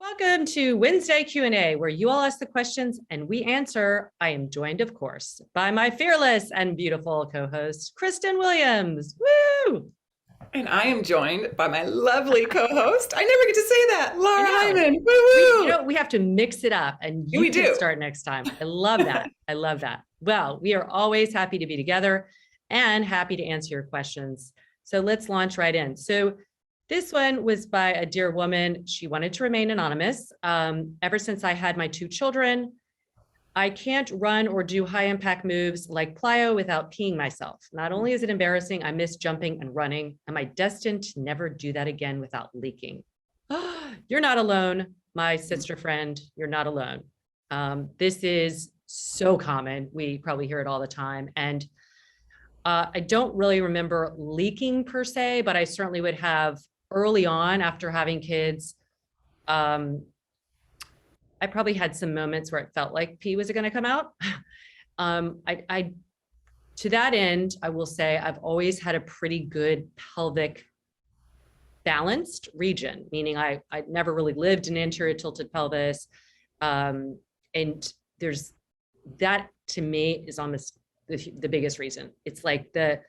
Welcome to Wednesday Q&A, where you all ask the questions and we answer. I am joined, of course, by my fearless and beautiful co-host, Kristen Williams. Woo! And I am joined by my lovely co-host. I never get to say that, Laura Hyman. We, Woo-woo! we have to mix it up, and you We can do. start next time. I love that. I love that. Well, we are always happy to be together and happy to answer your questions. So let's launch right in. So this one was by a dear woman. She wanted to remain anonymous. Ever since I had my two children, I can't run or do high impact moves like plyo without peeing myself. Not only is it embarrassing, I miss jumping and running. Am I destined to never do that again without leaking? You're not alone, my sister friend. You're not alone. This is so common. We probably hear it all the time. And I don't really remember leaking per se, but I certainly would have early on after having kids. I probably had some moments where it felt like pee was going to come out. To that end, I will say I've always had a pretty good pelvic balanced region, meaning I never really lived in anterior tilted pelvis. And there's that, to me, is almost the biggest reason. It's like the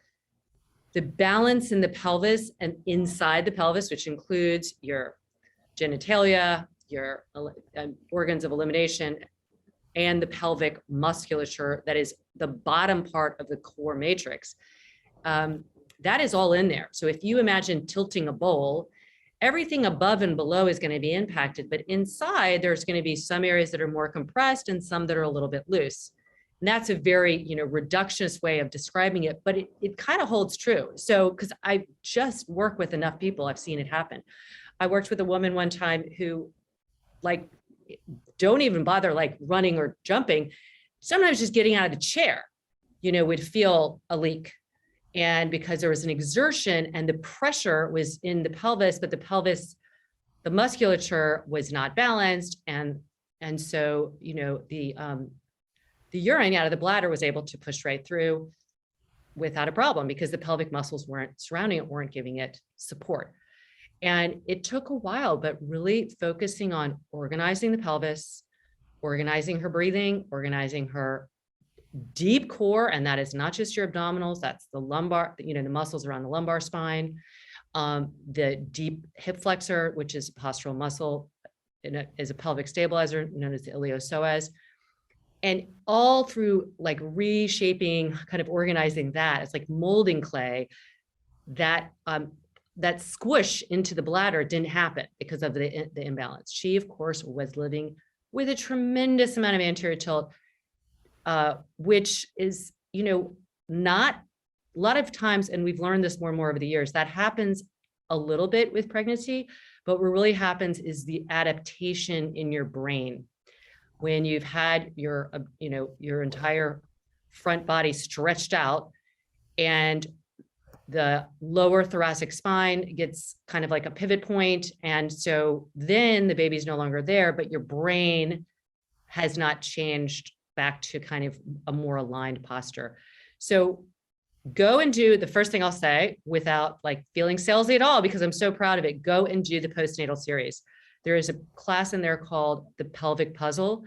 balance in the pelvis and inside the pelvis, which includes your genitalia, your organs of elimination, and the pelvic musculature that is the bottom part of the core matrix. That is all in there. So if you imagine tilting a bowl, everything above and below is going to be impacted, but inside there's going to be some areas that are more compressed and some that are a little bit loose. And that's a very, reductionist way of describing it, but it kind of holds true. So, because I just work with enough people, I've seen it happen. I worked with a woman one time who don't even bother running or jumping. Sometimes just getting out of the chair, would feel a leak. And because there was an exertion and the pressure was in the pelvis, but the musculature was not balanced. And so, the urine out of the bladder was able to push right through without a problem because the pelvic muscles surrounding it weren't giving it support. And it took a while, but really focusing on organizing the pelvis, organizing her breathing, organizing her deep core. And that is not just your abdominals, that's the lumbar, the muscles around the lumbar spine, the deep hip flexor, which is a postural muscle, is a pelvic stabilizer known as the iliopsoas. And all through reshaping, kind of organizing that, it's like molding clay, that squish into the bladder didn't happen because of the imbalance. She, of course, was living with a tremendous amount of anterior tilt, which is, not a lot of times, and we've learned this more and more over the years, that happens a little bit with pregnancy, but what really happens is the adaptation in your brain. When you've had your entire front body stretched out and the lower thoracic spine gets kind of like a pivot point. And so then the baby's no longer there, but your brain has not changed back to kind of a more aligned posture. So go and do the first thing I'll say without feeling salesy at all, because I'm so proud of it. Go and do the postnatal series. There is a class in there called the Pelvic Puzzle.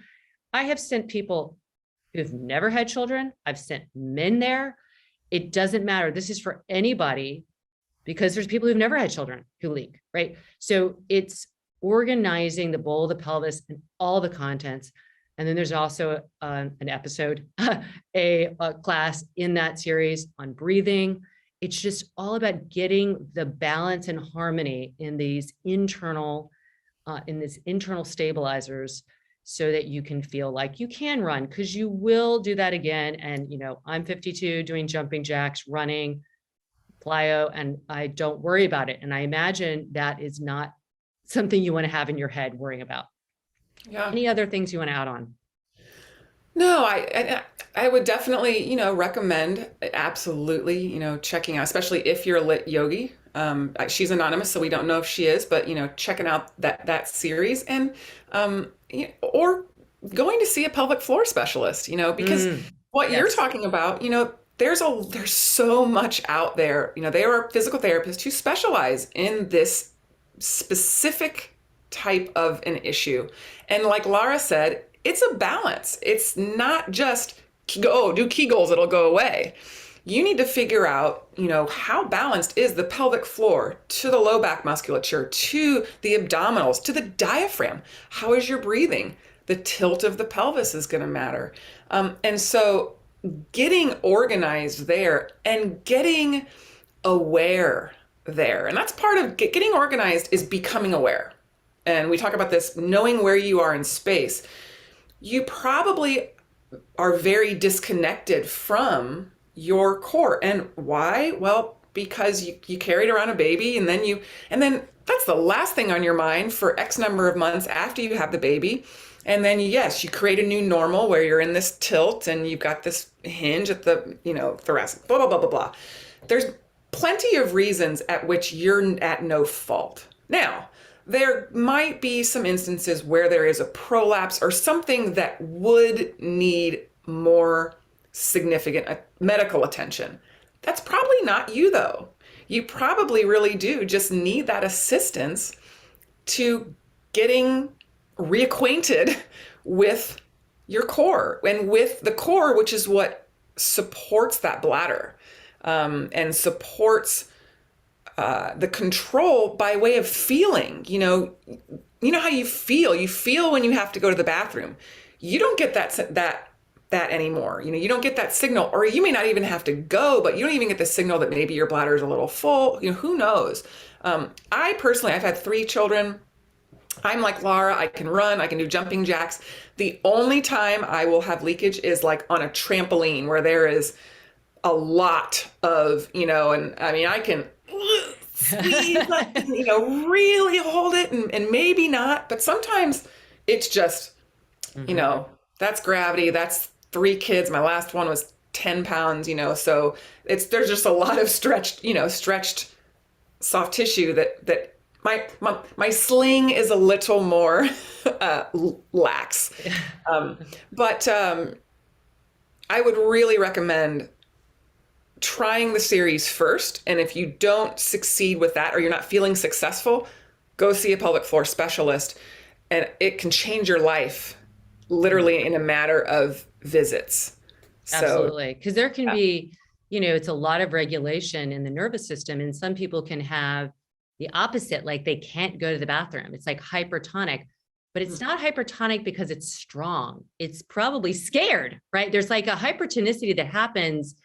I have sent people who've never had children. I've sent men there. It doesn't matter. This is for anybody because there's people who've never had children who leak, right? So it's organizing the bowl of the pelvis and all the contents. And then there's also an episode, a class in that series on breathing. It's just all about getting the balance and harmony in these internal stabilizers so that you can feel like you can run, because you will do that again. And, I'm 52 doing jumping jacks, running, plyo, and I don't worry about it. And I imagine that is not something you want to have in your head worrying about. Yeah. Any other things you want to add on? No, I would definitely, recommend absolutely, checking out, especially if you're a lit yogi. She's anonymous, so we don't know if she is, but checking out that series and or going to see a pelvic floor specialist, because what you're talking about, there's so much out there. There are physical therapists who specialize in this specific type of an issue. And like Lara said, it's a balance. It's not just, oh, do Kegels, it'll go away. You need to figure out, how balanced is the pelvic floor to the low back musculature, to the abdominals, to the diaphragm. How is your breathing? The tilt of the pelvis is going to matter. And so getting organized there and getting aware there. And that's part of getting organized, is becoming aware. And we talk about this, knowing where you are in space. You probably are very disconnected from your core. And why? Well, because you carried around a baby, and then that's the last thing on your mind for X number of months after you have the baby. And then, yes, you create a new normal where you're in this tilt and you've got this hinge at the, thoracic, blah, blah, blah, blah, blah. There's plenty of reasons at which you're at no fault. Now, there might be some instances where there is a prolapse or something that would need more significant medical attention. That's probably not you, though. You probably really do just need that assistance to getting reacquainted with your core, and with the core, which is what supports that bladder, and supports the control by way of feeling. You know how you feel. You feel when you have to go to the bathroom. You don't get that anymore. You don't get that signal, or you may not even have to go, but you don't even get the signal that maybe your bladder is a little full. Who knows? I personally, I've had 3 children. I'm like Lara, I can run, I can do jumping jacks. The only time I will have leakage is like on a trampoline where there is a lot of, and I mean, I can squeeze, really hold it, and maybe not, but sometimes it's just, that's gravity. That's 3 kids. My last one was 10 pounds, so there's just a lot of stretched soft tissue that my sling is a little more lax. But I would really recommend trying the series first. And if you don't succeed with that, or you're not feeling successful, go see a pelvic floor specialist, and it can change your life literally in a matter of visits. Absolutely. Because there can be, it's a lot of regulation in the nervous system, and some people can have the opposite, like they can't go to the bathroom. It's like hypertonic, but it's not hypertonic because it's strong. It's probably scared, right? There's like a hypertonicity that happens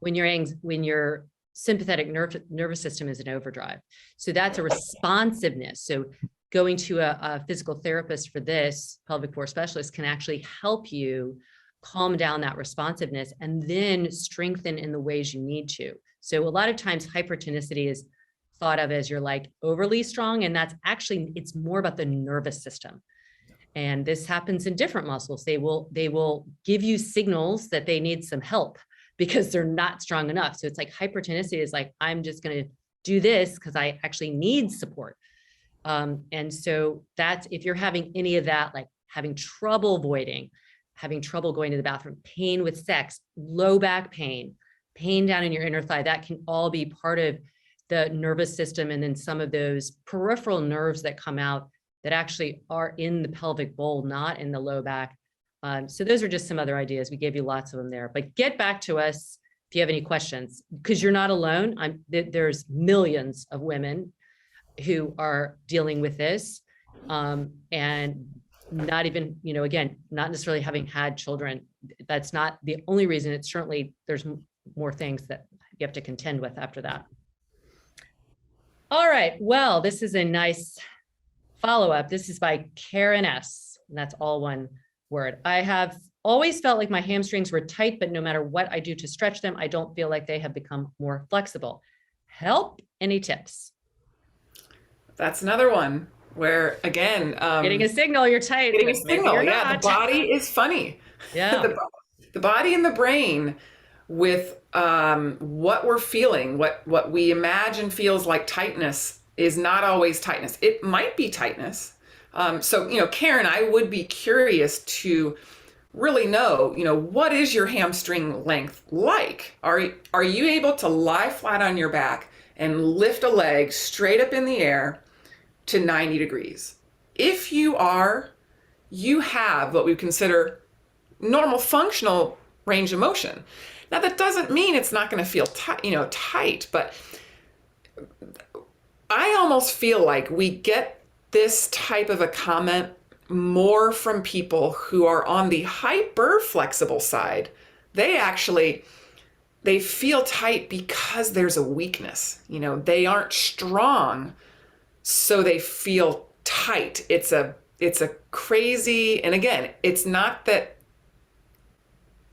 when your sympathetic nervous system is in overdrive. So that's a responsiveness. So going to a physical therapist for this, pelvic floor specialist, can actually help you calm down that responsiveness and then strengthen in the ways you need to. So a lot of times hypertonicity is thought of as you're like overly strong, and that's actually, it's more about the nervous system. And this happens in different muscles. They will give you signals that they need some help because they're not strong enough. So it's like hypertonicity is like, I'm just going to do this because I actually need support. And so that's, if you're having any of that, like having trouble voiding, having trouble going to the bathroom, pain with sex, low back pain down in your inner thigh, that can all be part of the nervous system. And then some of those peripheral nerves that come out that actually are in the pelvic bowl, not in the low back. So those are just some other ideas. We gave you lots of them there, but get back to us if you have any questions, because you're not alone. There's millions of women who are dealing with this, and not even, again, not necessarily having had children. That's not the only reason. It's certainly, there's more things that you have to contend with after that. All right. Well, this is a nice follow-up. This is by Karen S. And that's all one word. I have always felt like my hamstrings were tight, but no matter what I do to stretch them, I don't feel like they have become more flexible. Help? Any tips? That's another one where, again, getting a signal, you're tight. Getting a signal. Yeah. The body is funny. Yeah. The body and the brain with what we're feeling, what we imagine feels like tightness is not always tightness. It might be tightness. So, Karen, I would be curious to really know, what is your hamstring length like? Are you able to lie flat on your back and lift a leg straight up in the air to 90 degrees? if you have what we consider normal functional range of motion. Now that doesn't mean it's not going to feel tight, but I almost feel like we get this type of a comment more from people who are on the hyper flexible side. They feel tight because there's a weakness. They aren't strong, so they feel tight. It's a crazy, and again, it's not that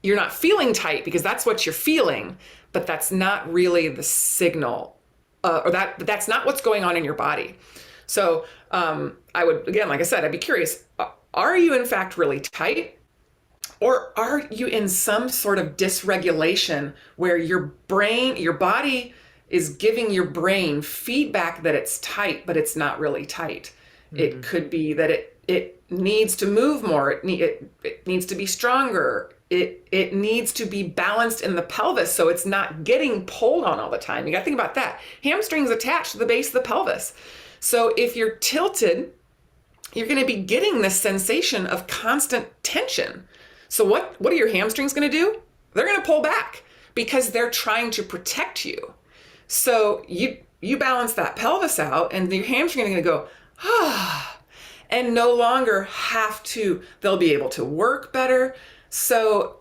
you're not feeling tight, because that's what you're feeling, but that's not really the signal, or that's not what's going on in your body. So I would, again, like I said, I'd be curious, are you in fact really tight? Or are you in some sort of dysregulation where your body is giving your brain feedback that it's tight, but it's not really tight? Mm-hmm. It could be that it needs to move more. It needs to be stronger. It needs to be balanced in the pelvis, so it's not getting pulled on all the time. You got to think about that. Hamstrings attached to the base of the pelvis. So if you're tilted, you're going to be getting this sensation of constant tension. So what are your hamstrings going to do? They're going to pull back because they're trying to protect you. So you balance that pelvis out, and your hamstring are going to go, and no longer they'll be able to work better. So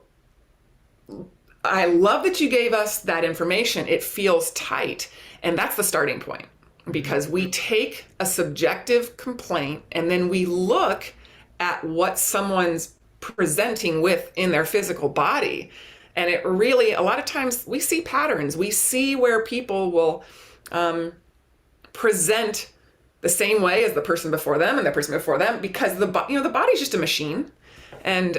I love that you gave us that information. It feels tight. And that's the starting point, because we take a subjective complaint and then we look at what someone's presenting with in their physical body. And it really, a lot of times we see patterns. We see where people will present the same way as the person before them and the person before them, because the body's just a machine. And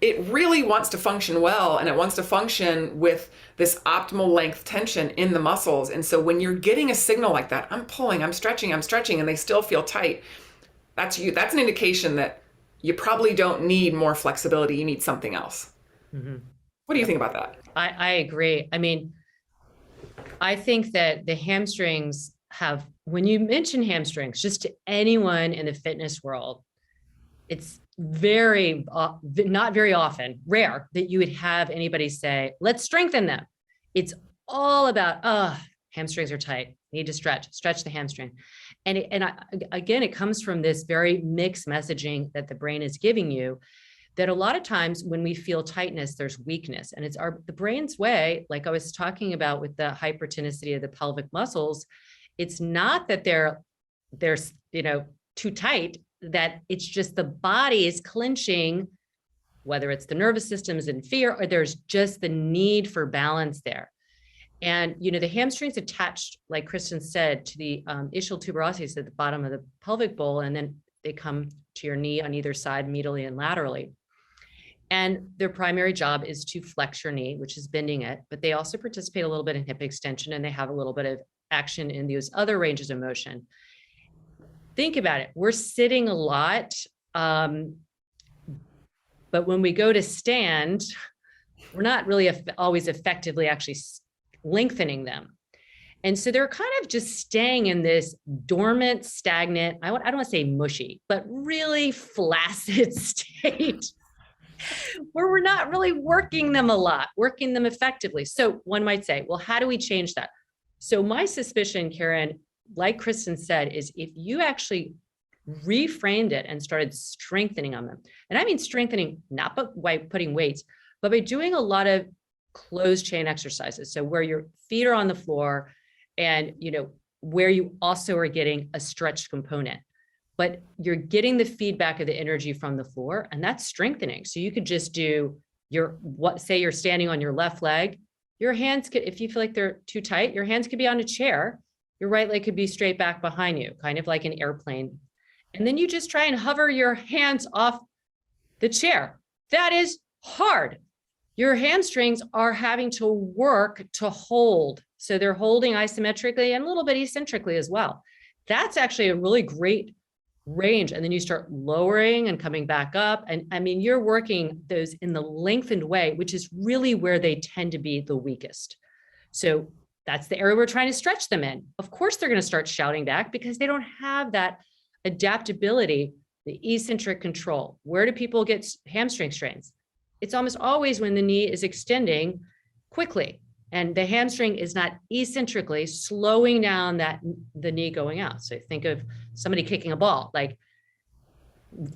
it really wants to function well, and it wants to function with this optimal length tension in the muscles. And so when you're getting a signal like that, I'm pulling, I'm stretching, and they still feel tight, that's an indication that you probably don't need more flexibility. You need something else. Mm-hmm. What do you think about that? I agree. I mean, I think that the hamstrings when you mention hamstrings, just to anyone in the fitness world, it's not very often, rare that you would have anybody say, let's strengthen them. It's all about, hamstrings are tight, need to stretch the hamstring. Again, it comes from this very mixed messaging that the brain is giving you, that a lot of times when we feel tightness, there's weakness. And it's the brain's way, like I was talking about with the hypertonicity of the pelvic muscles. It's not that they're too tight, that it's just the body is clenching, whether it's the nervous system is in fear, or there's just the need for balance there. And, the hamstrings attached, like Kristen said, to the ischial tuberosities at the bottom of the pelvic bowl, and then they come to your knee on either side, medially and laterally. And their primary job is to flex your knee, which is bending it, but they also participate a little bit in hip extension, and they have a little bit of action in those other ranges of motion. Think about it. We're sitting a lot, but when we go to stand, we're not really always effectively actually lengthening them. And so they're kind of just staying in this dormant, stagnant, I don't want to say mushy, but really flaccid state where we're not really working them effectively. So one might say, well, how do we change that? So my suspicion, Karen, like Kristen said, is if you actually reframed it and started strengthening on them, and I mean strengthening, not by putting weights, but by doing a lot of closed chain exercises. So where your feet are on the floor and, where you also are getting a stretched component, but you're getting the feedback of the energy from the floor, and that's strengthening. So you could just do say you're standing on your left leg, your hands could, if you feel like they're too tight, your hands could be on a chair. Your right leg could be straight back behind you, kind of like an airplane. And then you just try and hover your hands off the chair. That is hard. Your hamstrings are having to work to hold. So they're holding isometrically and a little bit eccentrically as well. That's actually a really great range. And then you start lowering and coming back up. And I mean, you're working those in the lengthened way, which is really where they tend to be the weakest. So that's the area we're trying to stretch them in. Of course, they're going to start shouting back because they don't have that Adaptability, the eccentric control. Where do people get hamstring strains? It's almost always when the knee is extending quickly and the hamstring is not eccentrically slowing down the knee going out. So think of somebody kicking a ball, like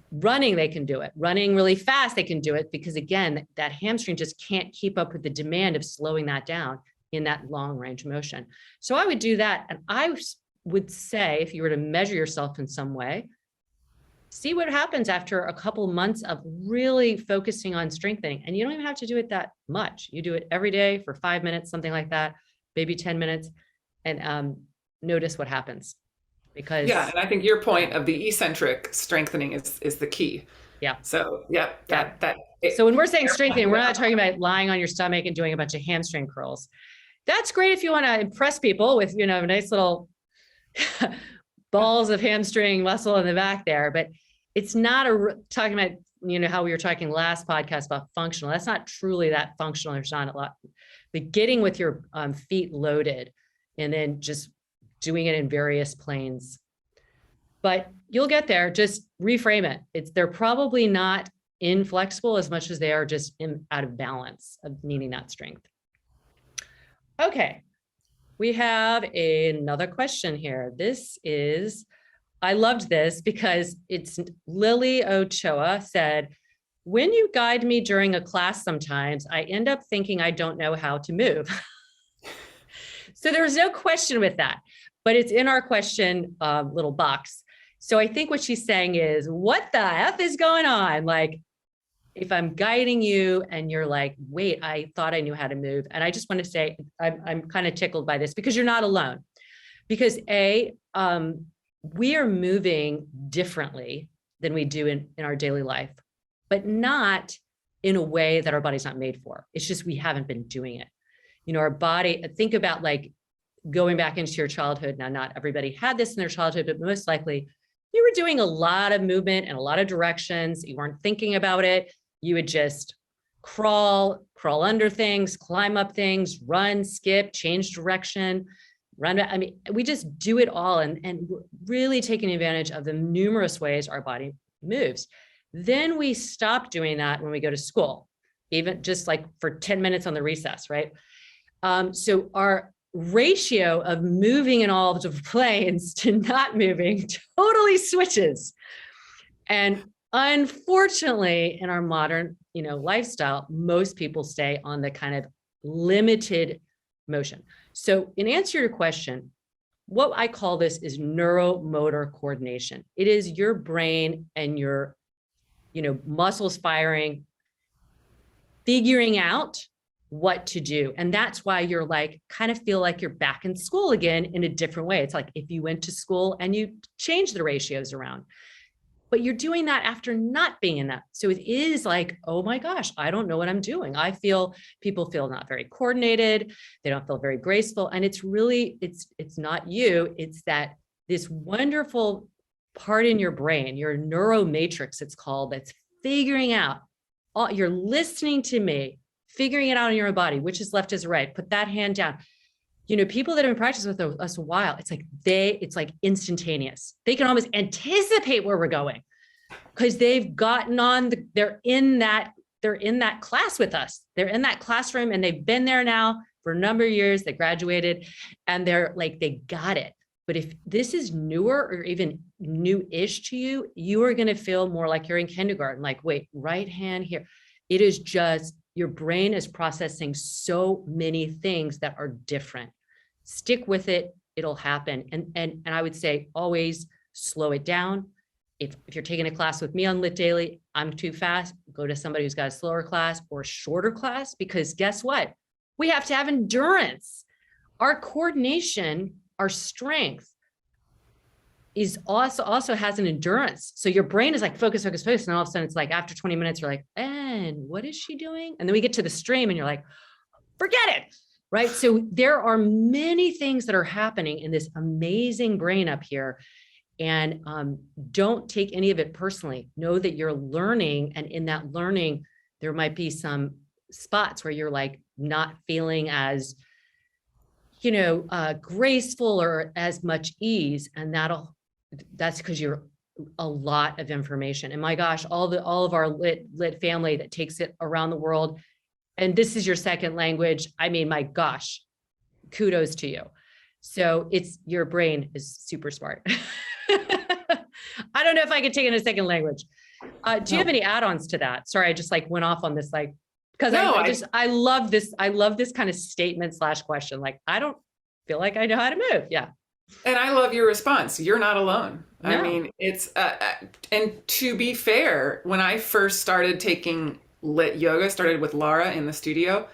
running, they can do it. Running really fast, they can do it because again, that hamstring just can't keep up with the demand of slowing that down in that long range motion. So I would do that. And I would say, if you were to measure yourself in some way, see what happens after a couple months of really focusing on strengthening. And you don't even have to do it that much. You do it every day for 5 minutes, something like that, maybe 10 minutes, and notice what happens. Because Yeah, and I think your point of the eccentric strengthening is the key. yeah. So yeah, So when we're saying strengthening, we're not talking about lying on your stomach and doing a bunch of hamstring curls. That's great if you want to impress people with, nice little balls of hamstring muscle in the back there, but it's not talking about, how we were talking last podcast about functional. That's not truly that functional. There's not a lot, but getting with your feet loaded and then just doing it in various planes, but you'll get there. Just reframe it. They're probably not inflexible as much as they are just out of balance of needing that strength. Okay. We have another question here. I loved this because it's Lily Ochoa said, when you guide me during a class, sometimes I end up thinking I don't know how to move. So there's no question with that, but it's in our question little box. So I think what she's saying is, what the F is going on? Like, if I'm guiding you and you're like, wait, I thought I knew how to move. And I just want to say, I'm kind of tickled by this because you're not alone. Because we are moving differently than we do in our daily life, but not in a way that our body's not made for. It's just, we haven't been doing it. Our body, think about like going back into your childhood. Now, not everybody had this in their childhood, but most likely you were doing a lot of movement and a lot of directions. You weren't thinking about it. You would just crawl under things, climb up things, run, skip, change direction, run. I mean, we just do it all and really taking advantage of the numerous ways our body moves. Then we stop doing that when we go to school, even just like for 10 minutes on the recess, right? So our ratio of moving in all the planes to not moving totally switches. And unfortunately, in our modern, lifestyle, most people stay on the kind of limited motion. So in answer to your question, what I call this is neuromotor coordination. It is your brain and your, muscles firing, figuring out what to do. And that's why you're like, kind of feel like you're back in school again in a different way. It's like if you went to school and you change the ratios around. But you're doing that after not being in that. So it is like, oh my gosh, I don't know what I'm doing. People feel not very coordinated. They don't feel very graceful. And it's really, it's not you. It's that this wonderful part in your brain, your neuromatrix, it's called, that's figuring out, you're listening to me, figuring it out in your own body, which is left is right. Put that hand down. People that have been practicing with us a while, it's like instantaneous. They can almost anticipate where we're going because they've gotten on, they're in that class with us. They're in that classroom and they've been there now for a number of years. They graduated and they're like, they got it. But if this is newer or even new-ish to you, you are going to feel more like you're in kindergarten. Like, wait, right hand here. It is just, your brain is processing so many things that are different. Stick with it, it'll happen. And I would say always slow it down. If you're taking a class with me on Lit Daily, I'm too fast, go to somebody who's got a slower class or a shorter class, because guess what? We have to have endurance. Our coordination, our strength is also has an endurance. So your brain is like, focus. And all of a sudden it's like, after 20 minutes, you're like, and what is she doing? And then we get to the stream and you're like, forget it. Right. So there are many things that are happening in this amazing brain up here. And don't take any of it personally. Know that you're learning. And in that learning, there might be some spots where you're like not feeling as, graceful or as much ease. And that's because you're a lot of information. And my gosh, all of our lit family that takes it around the world, and this is your second language. I mean, my gosh, kudos to you. So your brain is super smart. I don't know if I could take it in a second language. Do you have any add-ons to that? Sorry, I just like went off on this, like, because I love this. I love this kind of statement / question. Like, I don't feel like I know how to move. Yeah. And I love your response. You're not alone. No. I mean, it's, and to be fair, when I first started taking lit yoga, started with Laura in the studio,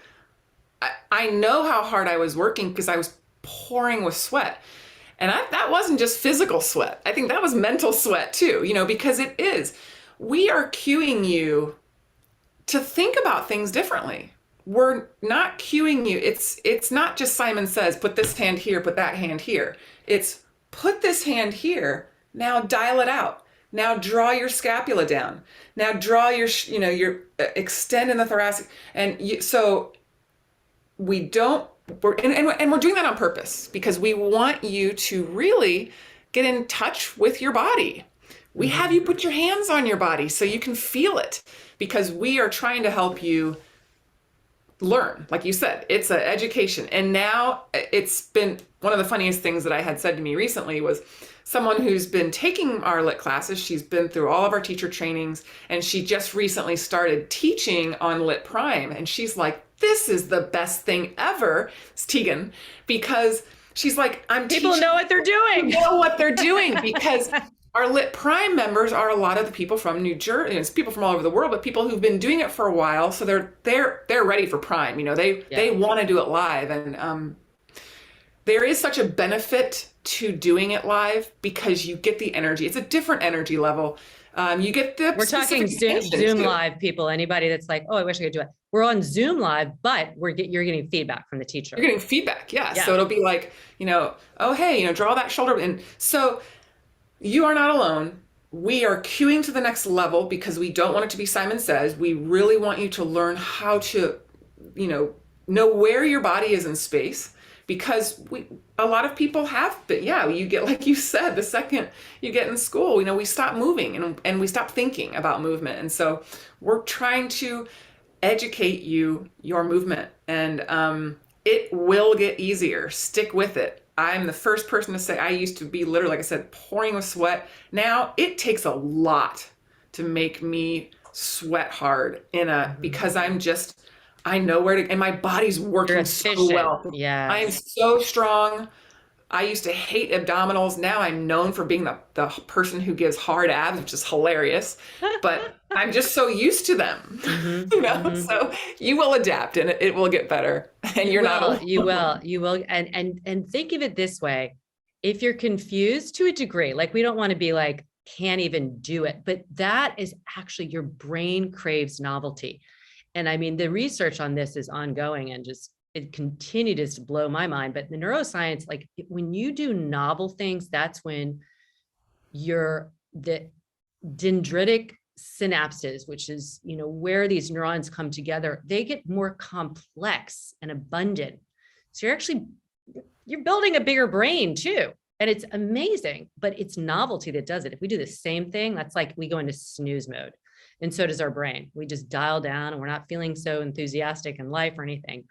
I know how hard I was working because I was pouring with sweat. And that wasn't just physical sweat. I think that was mental sweat too, because it is. We are cueing you to think about things differently. We're not cueing you. It's not just Simon Says, put this hand here, put that hand here. It's put this hand here. Now dial it out. Now draw your scapula down. Now draw your extend in the thoracic. And so we don't, we're doing that on purpose because we want you to really get in touch with your body. We have you put your hands on your body so you can feel it, because we are trying to help you learn. Like you said, it's an education. And now it's been one of the funniest things that I had said to me recently was someone who's been taking our lit classes. She's been through all of our teacher trainings, and she just recently started teaching on Lit Prime. And she's like, this is the best thing ever. It's Tegan, because she's like, people know what they're doing. Know what they're doing because our Lit Prime members are a lot of the people from New Jersey. It's people from all over the world, but people who've been doing it for a while. So they're ready for Prime. They want to do it live. And there is such a benefit to doing it live because you get the energy. It's a different energy level. You get the We're talking Zoom live people. Anybody that's like, oh, I wish I could do it. We're on Zoom live, but you're getting feedback from the teacher. You're getting feedback, yeah. So it'll be like, oh hey, draw that shoulder, and so. You are not alone. We are cueing to the next level because we don't want it to be Simon Says. We really want you to learn how to, know where your body is in space, because a lot of people have, but you get, like you said, the second you get in school, we stop moving and we stop thinking about movement. And so we're trying to educate your movement, and it will get easier. Stick with it. I'm the first person to say I used to be literally, like I said, pouring with sweat. Now it takes a lot to make me sweat hard because I know where to, and my body's working so well. Yeah. I am so strong. I used to hate abdominals. Now I'm known for being the person who gives hard abs, which is hilarious, but I'm just so used to them, so you will adapt and it will get better, and you will. And think of it this way. If you're confused to a degree, like we don't want to be like, can't even do it, but that is actually your brain craves novelty. And I mean, the research on this is ongoing and it continues to blow my mind. But the neuroscience, like when you do novel things, that's when the dendritic synapses, which is, where these neurons come together, they get more complex and abundant. So you're building a bigger brain too. And it's amazing, but it's novelty that does it. If we do the same thing, that's like we go into snooze mode. And so does our brain. We just dial down and we're not feeling so enthusiastic in life or anything,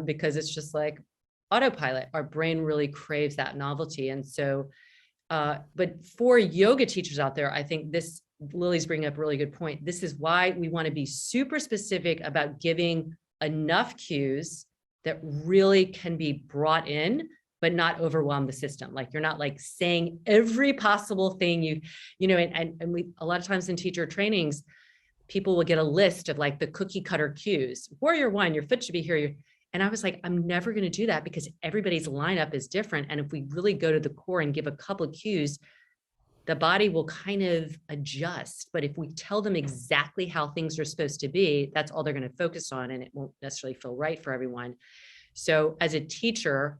because it's just like autopilot. Our brain really craves that novelty. And so, but for yoga teachers out there, I think Lily's bringing up a really good point. This is why we want to be super specific about giving enough cues that really can be brought in, but not overwhelm the system. Like you're not like saying every possible thing and we, a lot of times in teacher trainings, people will get a list of like the cookie cutter cues. Warrior 1, your foot should be here. And I was like, I'm never going to do that because everybody's lineup is different. And if we really go to the core and give a couple of cues, the body will kind of adjust. But if we tell them exactly how things are supposed to be, that's all they're going to focus on. And it won't necessarily feel right for everyone. So as a teacher,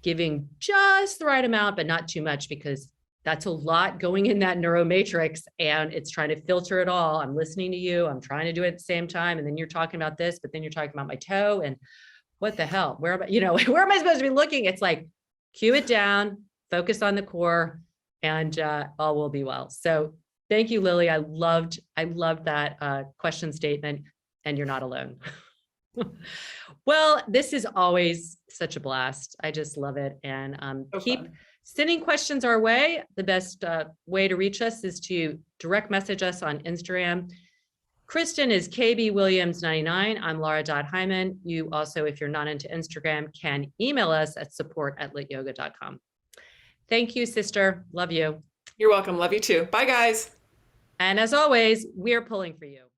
giving just the right amount, but not too much, because that's a lot going in that neuromatrix and it's trying to filter it all. I'm listening to you. I'm trying to do it at the same time. And then you're talking about this, but then you're talking about my toe and what the hell, where am I supposed to be looking? It's like, cue it down, focus on the core, and all will be well. So thank you, Lily. I loved that question statement, and you're not alone. Well, this is always such a blast. I just love it. And So keep fun. sending questions our way. The best way to reach us is to direct message us on Instagram. Kristen is KB Williams 99. I'm Laura.Hyman. You also, if you're not into Instagram, can email us at support@lityoga.com. Thank you, sister. Love you. You're welcome. Love you too. Bye, guys. And as always, we're pulling for you.